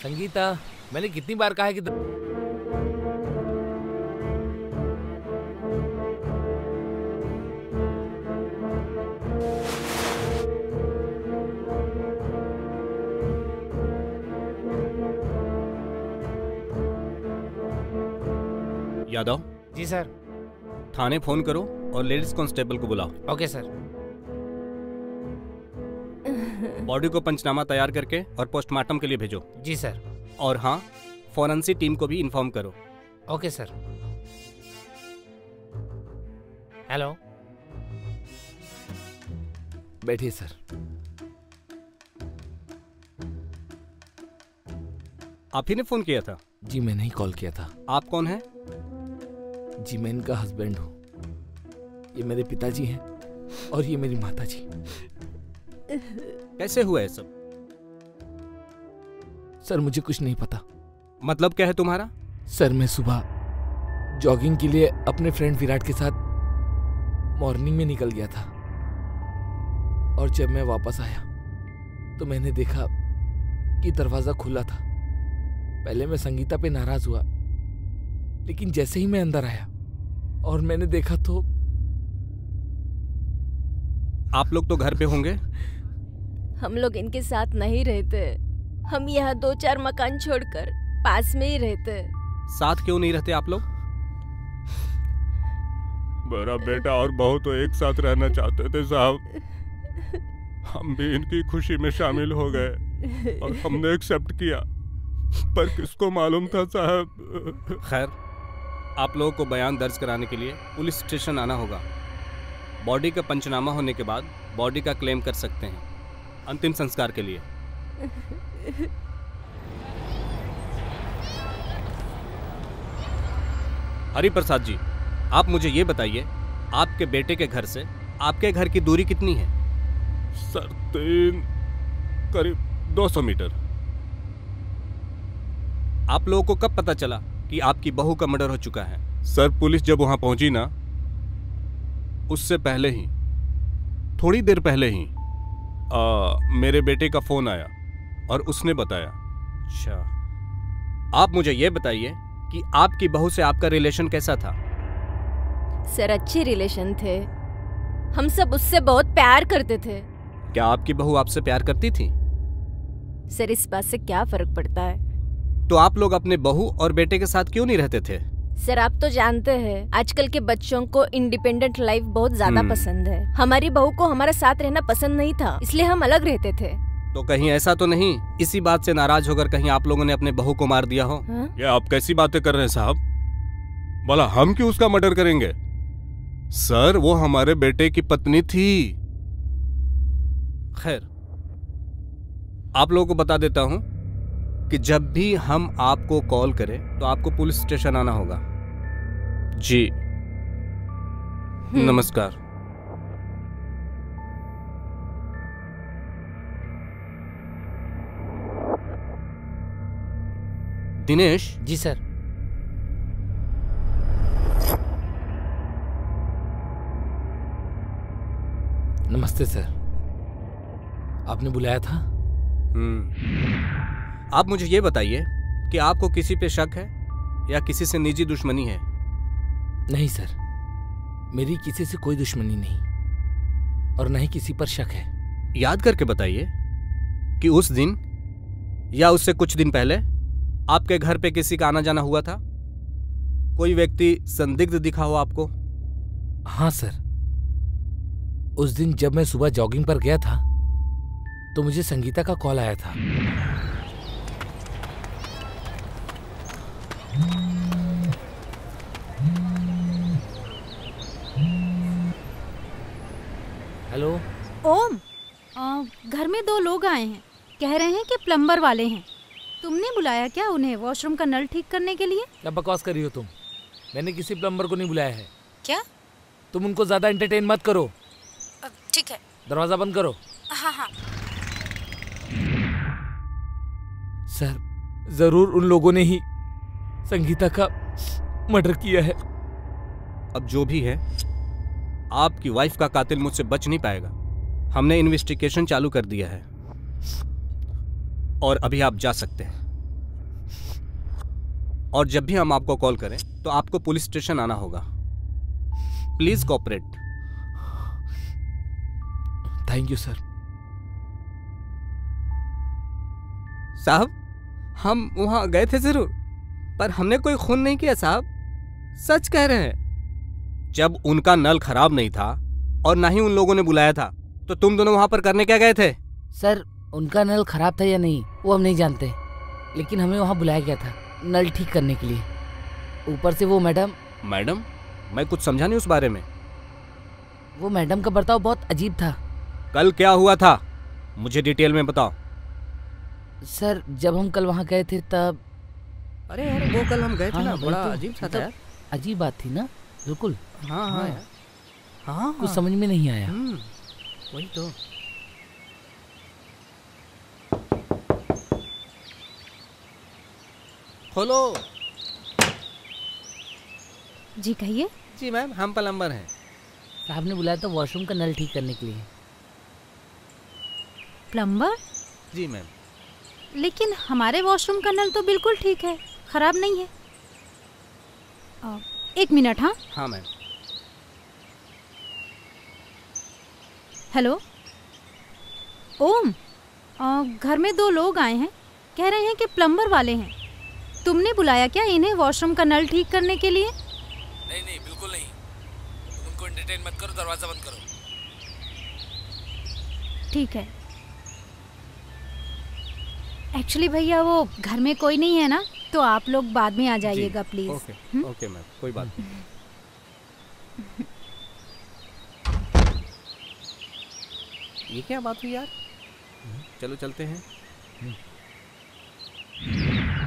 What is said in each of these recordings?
संगीता, मैंने कितनी बार कहा है कि यादव। जी सर। थाने फोन करो और लेडीज कांस्टेबल को बुलाओ। Okay sir. बॉडी को पंचनामा तैयार करके और पोस्टमार्टम के लिए भेजो। जी सर। और हाँ, फॉरेंसिक टीम को भी इन्फॉर्म करो। Okay sir. हेलो, बैठिए सर। आप ही ने फोन किया था? जी मैंने ही कॉल किया था। आप कौन हैं? जी मैं इनका हस्बैंड हूँ। ये मेरे पिताजी हैं और ये मेरी माताजी। कैसे हुआ है सब? सर मुझे कुछ नहीं पता। मतलब क्या है तुम्हारा? सर मैं सुबह जॉगिंग के लिए अपने फ्रेंड विराट के साथ मॉर्निंग में निकल गया था और जब मैं वापस आया तो मैंने देखा कि दरवाजा खुला था। पहले मैं संगीता पे नाराज हुआ, लेकिन जैसे ही मैं अंदर आया और मैंने देखा तो आप लोग तो घर पे होंगे? हम लोग इनके साथ नहीं रहते। हम यहाँ 2-4 मकान छोड़कर पास में ही रहते। साथ क्यों नहीं रहते आप लोग? मेरा बेटा और बहू तो एक साथ रहना चाहते थे साहब। हम भी इनकी खुशी में शामिल हो गए और हमने एक्सेप्ट किया, पर किसको मालूम था साहब। खैर, आप लोगों को बयान दर्ज कराने के लिए पुलिस स्टेशन आना होगा। बॉडी का पंचनामा होने के बाद बॉडी का क्लेम कर सकते हैं अंतिम संस्कार के लिए। हरि प्रसाद जी, आप मुझे ये बताइए, आपके बेटे के घर से आपके घर की दूरी कितनी है? सर करीब 200 मीटर। आप लोगों को कब पता चला कि आपकी बहू का मर्डर हो चुका है? सर पुलिस जब वहां पहुंची ना, उससे पहले ही, थोड़ी देर पहले ही मेरे बेटे का फोन आया और उसने बताया। अच्छा, आप मुझे ये बताइए कि आपकी बहू से आपका रिलेशन कैसा था? सर अच्छे रिलेशन थे। हम सब उससे बहुत प्यार करते थे। क्या आपकी बहू आपसे प्यार करती थी? सर इस बात से क्या फर्क पड़ता है? तो आप लोग अपने बहू और बेटे के साथ क्यों नहीं रहते थे? सर आप तो जानते हैं आजकल के बच्चों को इंडिपेंडेंट लाइफ बहुत ज्यादा पसंद है। हमारी बहू को हमारा साथ रहना पसंद नहीं था, इसलिए हम अलग रहते थे। तो कहीं ऐसा तो नहीं इसी बात से नाराज होकर कहीं आप लोगों ने अपने बहू को मार दिया हो? ये आप कैसी बातें कर रहे हैं साहब? बोला हम क्यों उसका मर्डर करेंगे? सर वो हमारे बेटे की पत्नी थी। खैर, आप लोगों को बता देता हूं कि जब भी हम आपको कॉल करें तो आपको पुलिस स्टेशन आना होगा। जी नमस्कार। दिनेश। जी सर। नमस्ते सर, आपने बुलाया था? आप मुझे ये बताइए कि आपको किसी पे शक है या किसी से निजी दुश्मनी है? नहीं सर, मेरी किसी से कोई दुश्मनी नहीं और न ही किसी पर शक है। याद करके बताइए कि उस दिन या उससे कुछ दिन पहले आपके घर पे किसी का आना जाना हुआ था? कोई व्यक्ति संदिग्ध दिखा हो आपको? हाँ सर, उस दिन जब मैं सुबह जॉगिंग पर गया था तो मुझे संगीता का कॉल आया था। हेलो। ओम, घर में 2 लोग आए हैं, कह रहे हैं कि प्लम्बर वाले हैं। तुमने बुलाया क्या उन्हें वॉशरूम का नल ठीक करने के लिए? क्या बकवास कर रही हो तुम? मैंने किसी प्लम्बर को नहीं बुलाया है। क्या? तुम उनको ज्यादा एंटरटेन मत करो। ठीक है। दरवाजा बंद करो। हाँ हाँ। सर जरूर उन लोगों ने ही संगीता का मर्डर किया है। अब जो भी है, आपकी वाइफ का कातिल मुझसे बच नहीं पाएगा। हमने इन्वेस्टिगेशन चालू कर दिया है और अभी आप जा सकते हैं। और जब भी हम आपको कॉल करें तो आपको पुलिस स्टेशन आना होगा। Please cooperate. Thank you sir. साहब, हम वहां गए थे जरूर, पर हमने कोई खून नहीं किया साहब, सच कह रहे हैं। जब उनका नल खराब नहीं था और ना ही उन लोगों ने बुलाया था, तो तुम दोनों वहां पर करने क्या गए थे? सर उनका नल खराब था या नहीं वो हम नहीं जानते, लेकिन हमें वहाँ बुलाया गया था नल ठीक करने के लिए। ऊपर से वो मैडम मैं कुछ समझा नहीं उस बारे में। वो मैडम का बर्ताव बहुत अजीब था। कल क्या हुआ था मुझे डिटेल में बताओ। सर जब हम कल वहाँ गए थे तब अरे यार वो कल हम गए थे हाँ, ना, वही बड़ा तो, अजीब सा था मतलब यार। अजीब बात थी ना। बिल्कुल। हाँ हाँ यार। हाँ कुछ समझ में नहीं आया। वही तो। खोलो। जी कहिए। जी मैम, हम प्लम्बर हैं। साहब ने बुलाया था वॉशरूम का नल ठीक करने के लिए। प्लम्बर? जी मैम। लेकिन हमारे वॉशरूम का नल तो बिल्कुल ठीक है, खराब नहीं है। एक मिनट। हाँ हाँ मैम। हेलो ओम, घर में 2 लोग आए हैं, कह रहे हैं कि प्लम्बर वाले हैं। तुमने बुलाया क्या इन्हें वॉशरूम का नल ठीक करने के लिए? नहीं नहीं, बिल्कुल नहीं। तुम उनको एंटरटेन मत करो, दरवाजा बंद करो। ठीक है। एक्चुअली भैया वो घर में कोई नहीं है ना, तो आप लोग बाद में आ जाइएगा प्लीज। ओके ओके मैम, कोई बात नहीं। ये क्या बात हुई यार? चलो चलते हैं।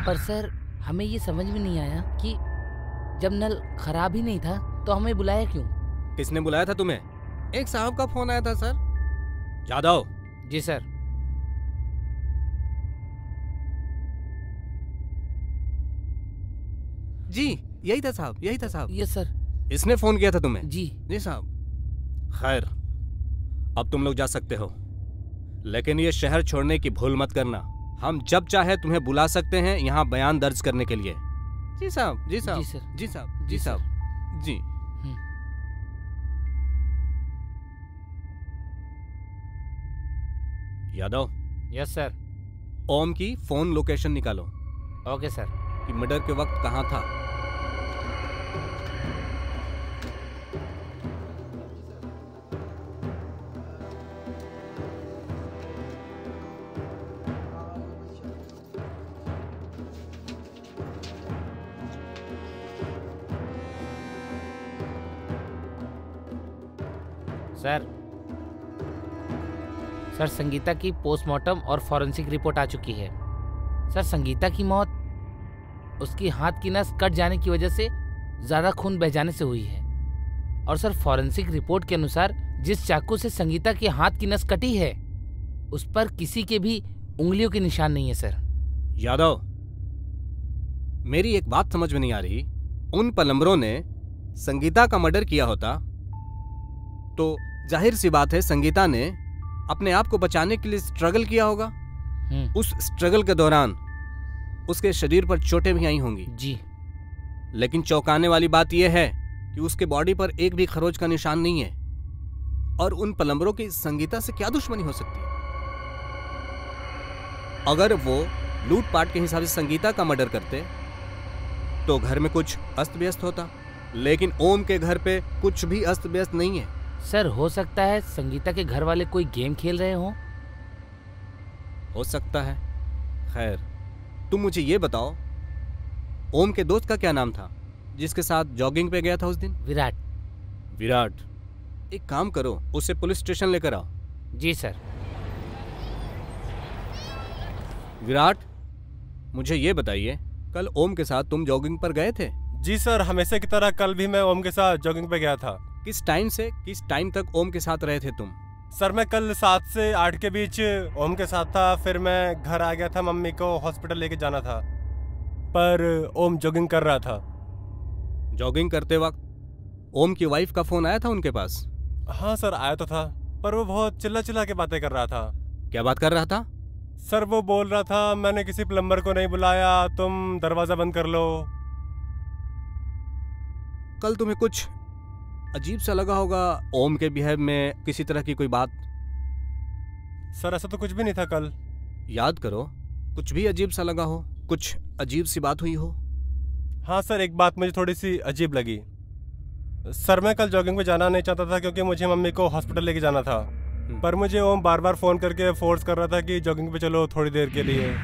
पर सर हमें ये समझ में नहीं आया कि जब नल खराब ही नहीं था तो हमें बुलाया क्यों? किसने बुलाया था तुम्हें? एक साहब का फोन आया था सर। जादव। जी सर। जी यही था साहब, यही था साहब। Yes sir. इसने फोन किया था तुम्हें? जी। जी साहब। खैर, अब तुम लोग जा सकते हो, लेकिन ये शहर छोड़ने की भूल मत करना। हम जब चाहे तुम्हें बुला सकते हैं यहाँ बयान दर्ज करने के लिए। जी साहब, जी साहब, जी सर। जी साहब, जी जी सर। साहब, जी। यादव। Yes sir. ओम की फोन लोकेशन निकालो ओके सर। कि मर्डर के वक्त कहाँ था। सर संगीता की पोस्टमार्टम और फॉरेंसिक रिपोर्ट आ चुकी है। सर संगीता की मौत उसकी हाथ की नस कट जाने की वजह से ज़्यादा खून बह जाने से हुई है। और सर फॉरेंसिक रिपोर्ट के अनुसार जिस चाकू से संगीता के हाथ की नस कटी है उस पर किसी के भी उंगलियों के निशान नहीं है सर। यादव, मेरी एक बात समझ में नहीं आ रही। उन प्लम्बरों ने संगीता का मर्डर किया होता तो जाहिर सी बात है संगीता ने अपने आप को बचाने के लिए स्ट्रगल किया होगा। उस स्ट्रगल के दौरान उसके शरीर पर चोटें भी आई होंगी। जी। लेकिन चौंकाने वाली बात यह है कि उसके बॉडी पर एक भी खरोच का निशान नहीं है। और उन प्लम्बरों की संगीता से क्या दुश्मनी हो सकती है? अगर वो लूटपाट के हिसाब से संगीता का मर्डर करते तो घर में कुछ अस्त व्यस्त होता, लेकिन ओम के घर पे कुछ भी अस्त व्यस्त नहीं है। सर हो सकता है संगीता के घर वाले कोई गेम खेल रहे हों। हो सकता है। खैर, तुम मुझे ये बताओ, ओम के दोस्त का क्या नाम था जिसके साथ जॉगिंग पे गया था उस दिन? विराट। विराट। एक काम करो, उसे पुलिस स्टेशन लेकर आओ। जी सर। विराट, मुझे ये बताइए, कल ओम के साथ तुम जॉगिंग पर गए थे? जी सर, हमेशा की तरह कल भी मैं ओम के साथ जॉगिंग पे गया था। किस टाइम से किस टाइम तक ओम के साथ रहे थे तुम? सर मैं कल 7 से 8 के बीच ओम के साथ था, फिर मैं घर आ गया था, मम्मी को हॉस्पिटल लेके जाना था, पर ओम जॉगिंग कर रहा था। जॉगिंग करते वक्त ओम की वाइफ का फोन आया था उनके पास? हाँ सर, आया तो था, पर वो बहुत चिल्ला चिल्ला के बातें कर रहा था। क्या बात कर रहा था? सर वो बोल रहा था मैंने किसी प्लम्बर को नहीं बुलाया, तुम दरवाजा बंद कर लो। कल तुम्हें कुछ अजीब सा लगा होगा ओम के बिहेव में, किसी तरह की कोई बात। सर ऐसा तो कुछ भी नहीं था कल। याद करो, कुछ भी अजीब सा लगा हो, कुछ अजीब सी बात हुई हो। हाँ सर, एक बात मुझे थोड़ी सी अजीब लगी। सर मैं कल जॉगिंग पे जाना नहीं चाहता था क्योंकि मुझे मम्मी को हॉस्पिटल लेके जाना था, पर मुझे ओम बार बार फ़ोन करके फोर्स कर रहा था कि जॉगिंग पे चलो थोड़ी देर के लिए।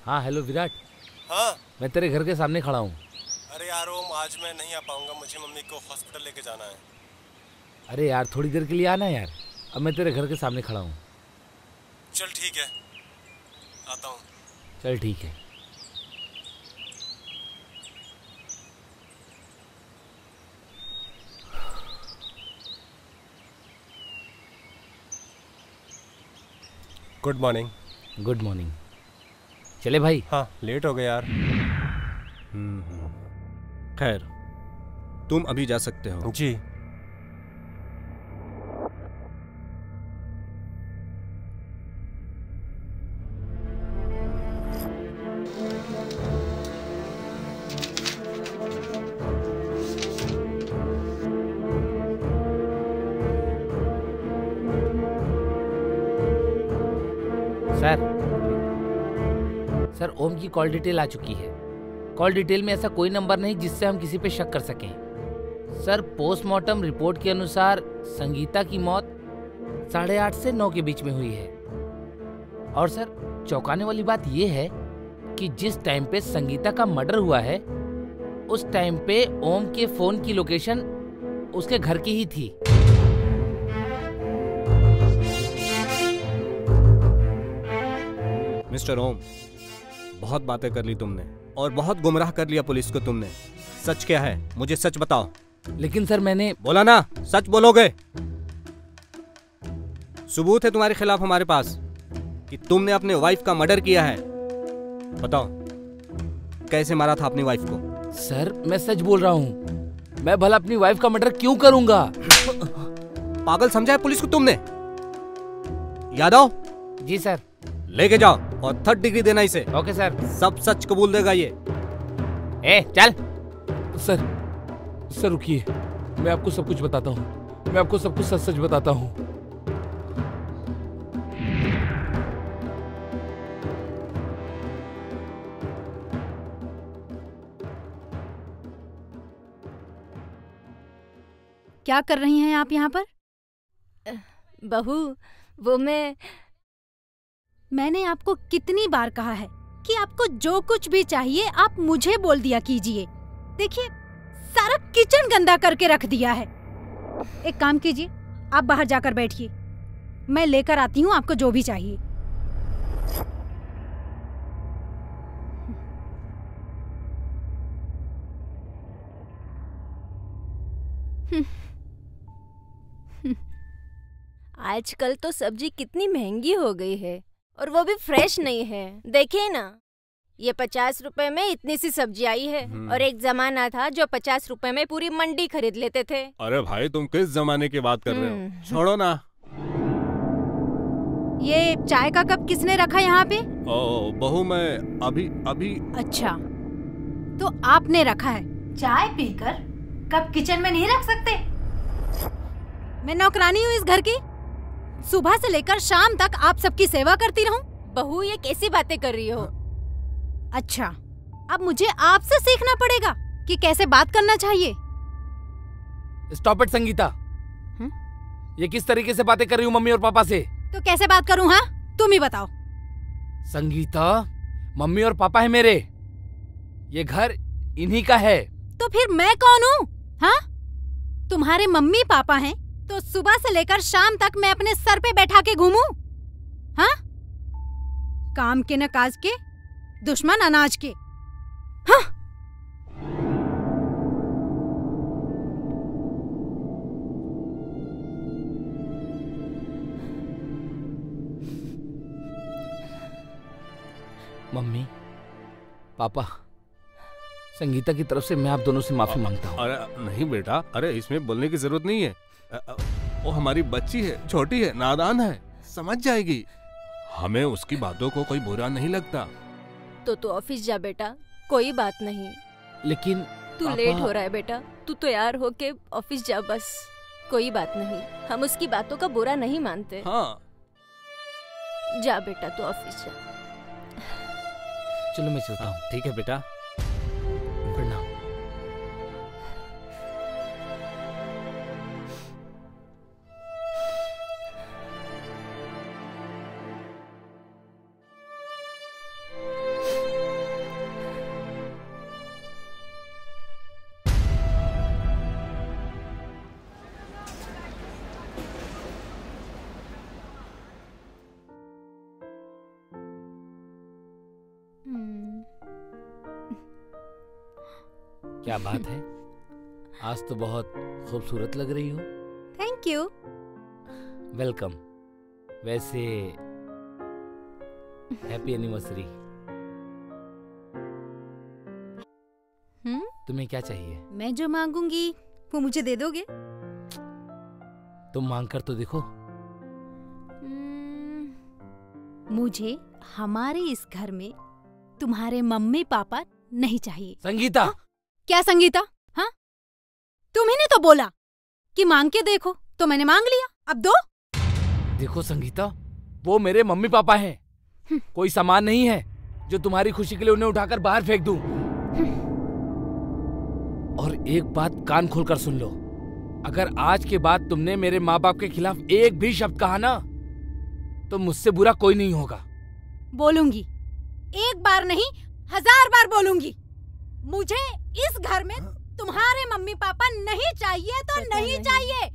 हाँ हेलो विराट, हाँ मैं तेरे घर के सामने खड़ा हूँ। अरे यार ओम, आज मैं नहीं आ पाऊंगा, मुझे मम्मी को हॉस्पिटल लेके जाना है। अरे यार थोड़ी देर के लिए आना यार, अब मैं तेरे घर के सामने खड़ा हूँ। चल ठीक है, आता हूँ। चल ठीक है। Good morning. Good morning. चले भाई। हाँ लेट हो गए यार। खैर, तुम अभी जा सकते हो। जी। सर ओम की कॉल डिटेल आ चुकी है। कॉल डिटेल में ऐसा कोई नंबर नहीं जिससे हम किसी पे शक कर सकें। सर पोस्टमार्टम रिपोर्ट के अनुसार संगीता की मौत 8:30 से 9 के बीच में हुई है। और सर चौंकाने वाली बात यह है कि जिस टाइम पे संगीता का मर्डर हुआ है उस टाइम पे ओम के फोन की लोकेशन उसके घर की ही थी। मिस्टर ओम, बहुत बातें कर ली तुमने और बहुत गुमराह कर लिया पुलिस को तुमने। सच क्या है, मुझे सच बताओ। लेकिन सर मैंने बोला ना, सच बोलोगे। सबूत है तुम्हारे खिलाफ हमारे पास कि तुमने अपने वाइफ का मर्डर किया है। बताओ कैसे मारा था अपनी वाइफ को। सर मैं सच बोल रहा हूँ, मैं भला अपनी वाइफ का मर्डर क्यों करूंगा। पागल समझा है पुलिस को तुमने। यादव। जी सर। लेके जाओ और 3rd डिग्री देना इसे। Okay sir. सब सच कबूल देगा ये। चल। सर रुकिए, मैं आपको सब कुछ बताता हूँ। मैं आपको सब कुछ सच सच बताता हूँ। क्या कर रही हैं आप यहाँ पर? बहू, वो मैंने आपको कितनी बार कहा है कि आपको जो कुछ भी चाहिए आप मुझे बोल दिया कीजिए। देखिए सारा किचन गंदा करके रख दिया है। एक काम कीजिए, आप बाहर जाकर बैठिए, मैं लेकर आती हूँ आपको जो भी चाहिए। आजकल तो सब्जी कितनी महंगी हो गई है और वो भी फ्रेश नहीं है। देखिए ना, ये 50 रुपए में इतनी सी सब्जी आई है और एक जमाना था जो 50 रुपए में पूरी मंडी खरीद लेते थे। अरे भाई तुम किस जमाने की बात कर रहे हो? छोड़ो ना। ये चाय का कप किसने रखा यहाँ पे? ओ बहू, मैं अभी। अच्छा, तो आपने रखा है। चाय पीकर कप किचन में नहीं रख सकते? मैं नौकरानी हूँ इस घर की, सुबह से लेकर शाम तक आप सबकी सेवा करती रहूं? बहू ये कैसी बातें कर रही हो? अच्छा, अब मुझे आपसे सीखना पड़ेगा कि कैसे बात करना चाहिए। Stop it Sangeeta. ये किस तरीके से बातें कर रही हूँ मम्मी और पापा से? तो कैसे बात करूँ? हाँ तुम ही बताओ। संगीता, मम्मी और पापा है मेरे, ये घर इन्हीं का है। तो फिर मैं कौन हूँ? हाँ, तुम्हारे मम्मी पापा हैं तो सुबह से लेकर शाम तक मैं अपने सर पे बैठा के घूमूं? हाँ, काम के न काज के, दुश्मन अनाज के। हाँ। मम्मी पापा, संगीता की तरफ से मैं आप दोनों से माफी मांगता हूँ। अरे नहीं बेटा, अरे इसमें बोलने की जरूरत नहीं है। वो हमारी बच्ची है, छोटी है, नादान है, समझ जाएगी। हमें उसकी बातों को कोई बुरा नहीं लगता। तो तू ऑफिस जा बेटा, कोई बात नहीं। लेकिन तू पापा- लेट हो रहा है बेटा, तू तैयार होके ऑफिस जा बस। कोई बात नहीं, हम उसकी बातों का बुरा नहीं मानते। हाँ जा बेटा तू ऑफिस जा। चलो मैं चलता हूँ। ठीक है बेटा। प्रणाम। क्या बात है, आज तो बहुत खूबसूरत लग रही हो। Thank you. वेलकम। वैसे हैप्पी एनिवर्सरी। तुम्हें क्या चाहिए? मैं जो मांगूंगी वो मुझे दे दोगे? तुम मांग कर तो देखो। मुझे हमारे इस घर में तुम्हारे मम्मी पापा नहीं चाहिए। संगीता। क्या संगीता? हाँ, तुम्ही ने तो बोला कि मांग के देखो, तो मैंने मांग लिया, अब दो। देखो संगीता, वो मेरे मम्मी पापा हैं। कोई सामान नहीं है जो तुम्हारी खुशी के लिए उन्हें उठाकर बाहर फेंक दूं। और एक बात कान खोलकर सुन लो, अगर आज के बाद तुमने मेरे माँ बाप के खिलाफ एक भी शब्द कहा ना, तो मुझसे बुरा कोई नहीं होगा। बोलूंगी, एक बार नहीं 1000 बार बोलूंगी। मुझे इस घर में तुम्हारे मम्मी पापा नहीं चाहिए तो नहीं चाहिए।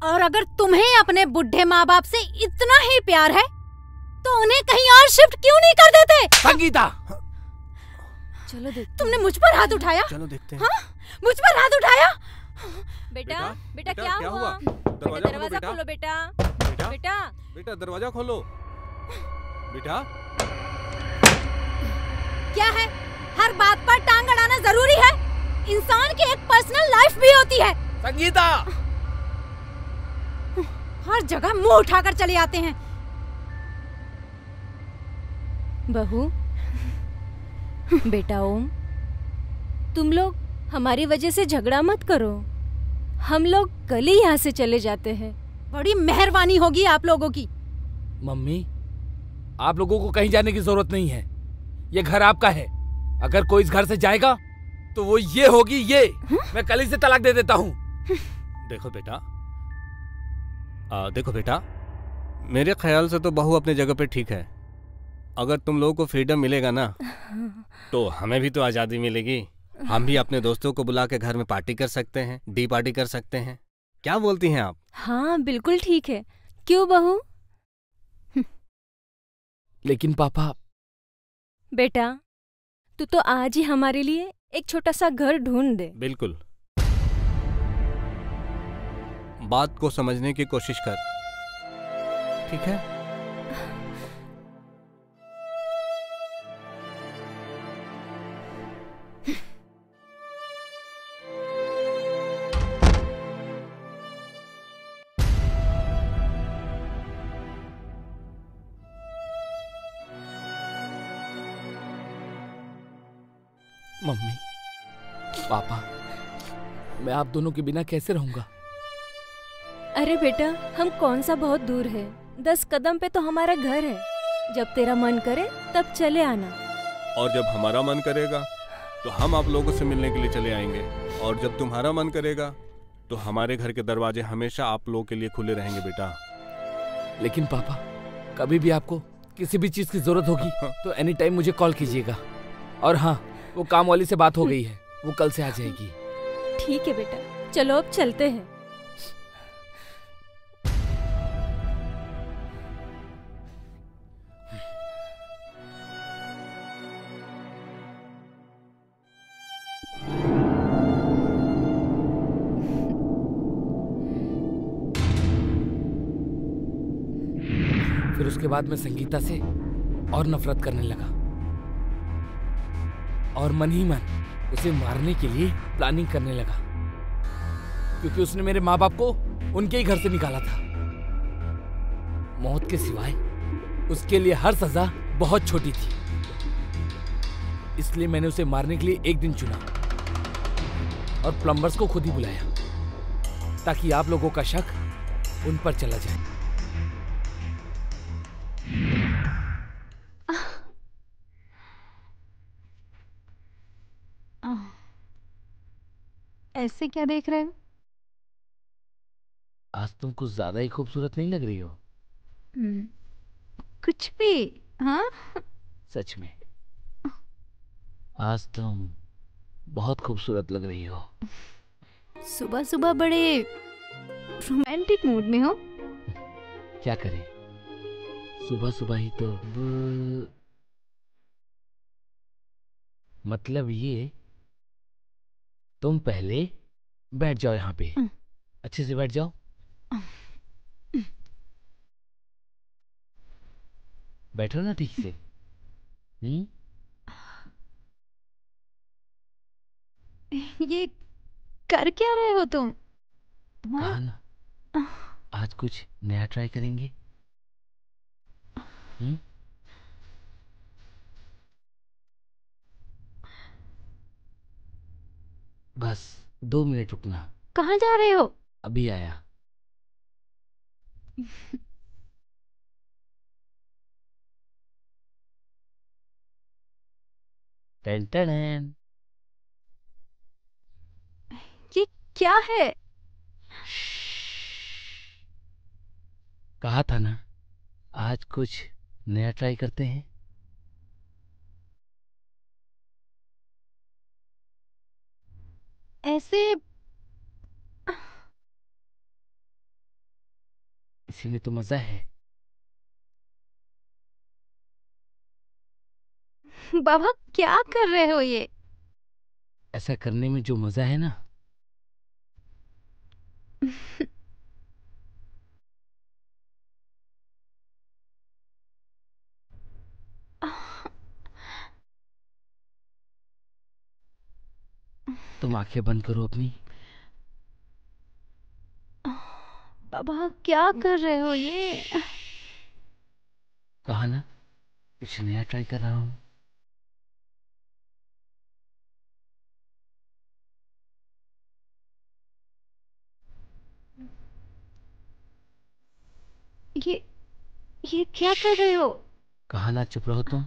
और अगर तुम्हें अपने बुढ़े माँ बाप से इतना ही प्यार है तो उन्हें कहीं और शिफ्ट क्यों नहीं कर देते? संगीता, चलो देख। तुमने मुझ पर हाथ उठाया? चलो देखते हैं। हाँ? मुझ पर हाथ उठाया? बेटा बेटा, बेटा बेटा, क्या क्या हुआ? हुआ? बेटा दरवाजा खोलो दरवाजा बेटा। खोलो बेटा। बेटा बेटा बेटा दरवाजा खोलो। बेटा क्या है, हर बात पर टांग अड़ाना जरूरी है? इंसान की एक पर्सनल लाइफ भी होती है। संगीता, हर जगह मुंह उठाकर चले आते हैं। बहू, बेटा ओम, तुम लोग हमारी वजह से झगड़ा मत करो। हम लोग कल ही यहाँ से चले जाते हैं। बड़ी मेहरबानी होगी आप लोगों की। मम्मी, आप लोगों को कहीं जाने की जरूरत नहीं है। ये घर आपका है। अगर कोई इस घर से जाएगा तो वो ये होगी ये। मैं कल ही से तलाक दे देता हूँ। देखो बेटा, देखो बेटा, मेरे ख्याल से तो बहू अपनी जगह पे ठीक है। अगर तुम लोगों को फ्रीडम मिलेगा ना, तो हमें भी तो आज़ादी मिलेगी। हम भी अपने दोस्तों को बुला के घर में पार्टी कर सकते हैं, डी पार्टी कर सकते हैं। क्या बोलती हैं आप? हाँ बिल्कुल ठीक है। क्यों बहू? लेकिन पापा। बेटा, तू तो आज ही हमारे लिए एक छोटा सा घर ढूंढ दे। बिल्कुल। बात को समझने की कोशिश कर, ठीक है? मम्मी, पापा, मैं आप दोनों के बिना कैसे रहूंगा? अरे बेटा, हम कौन सा बहुत दूर है, 10 कदम पे तो हमारा घर है। जब तेरा मन करे तब चले आना। और जब हमारा मन करेगा तो हम आप लोगों से मिलने के लिए चले आएंगे। और जब तुम्हारा मन करेगा तो हमारे घर के दरवाजे हमेशा आप लोगों के लिए खुले रहेंगे बेटा। लेकिन पापा, कभी भी आपको किसी भी चीज की जरूरत होगी तो एनी टाइम मुझे कॉल कीजिएगा। और हाँ, वो काम वाली से बात हो गई है, वो कल से आ जाएगी। ठीक है बेटा, चलो अब चलते हैं। फिर उसके बाद मैं संगीता से और नफरत करने लगा और मन ही मन उसे मारने के लिए प्लानिंग करने लगा, क्योंकि उसने मेरे माँ बाप को उनके ही घर से निकाला था। मौत के सिवाय उसके लिए हर सजा बहुत छोटी थी। इसलिए मैंने उसे मारने के लिए एक दिन चुना और प्लम्बर्स को खुद ही बुलाया ताकि आप लोगों का शक उन पर चला जाए। ऐसे क्या देख रहे हो? आज तुम कुछ ज्यादा ही खूबसूरत नहीं लग रही हो। कुछ भी। हाँ, सच में आज तुम बहुत खूबसूरत लग रही हो। सुबह सुबह बड़े रोमांटिक मूड में हो। क्या करें, सुबह सुबह ही तो मतलब ये, तुम पहले बैठ जाओ यहाँ पे, अच्छे से बैठ जाओ। बैठो ना ठीक से। ये कर क्या रहे हो तुम? कहा ना, आज कुछ नया ट्राई करेंगे। बस 2 मिनट रुकना। कहाँ जा रहे हो? अभी आया। Ten ten. ये क्या है? कहा था ना, आज कुछ नया ट्राई करते हैं। ऐसे इसीलिए तो मजा है। बाबा क्या कर रहे हो ये? ऐसा करने में जो मजा है ना, तुम आंखें बंद करो अपनी। बाबा क्या कर रहे हो ये? कहा ना, कुछ नया ट्राई कर रहा हूँ। ये क्या कर रहे हो? कहा ना, चुप रहो तुम।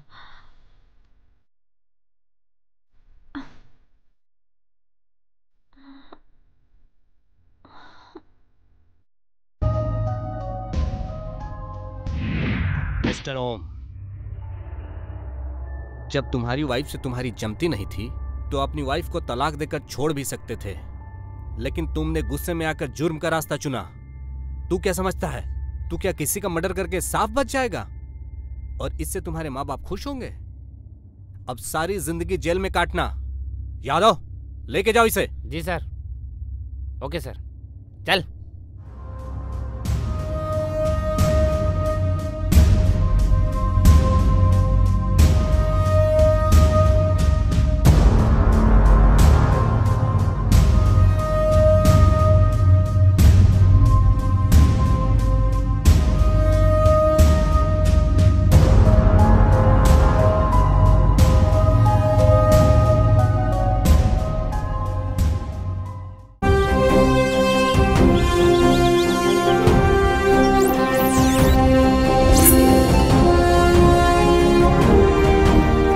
मिस्टर ओम, जब तुम्हारी वाइफ से तुम्हारी जमती नहीं थी तो अपनी वाइफ को तलाक देकर छोड़ भी सकते थे, लेकिन तुमने गुस्से में आकर जुर्म का रास्ता चुना। तू क्या समझता है, तू क्या किसी का मर्डर करके साफ बच जाएगा और इससे तुम्हारे माँ बाप खुश होंगे? अब सारी जिंदगी जेल में काटना। यादव, लेके जाओ इसे। जी सर। ओके सर, चल।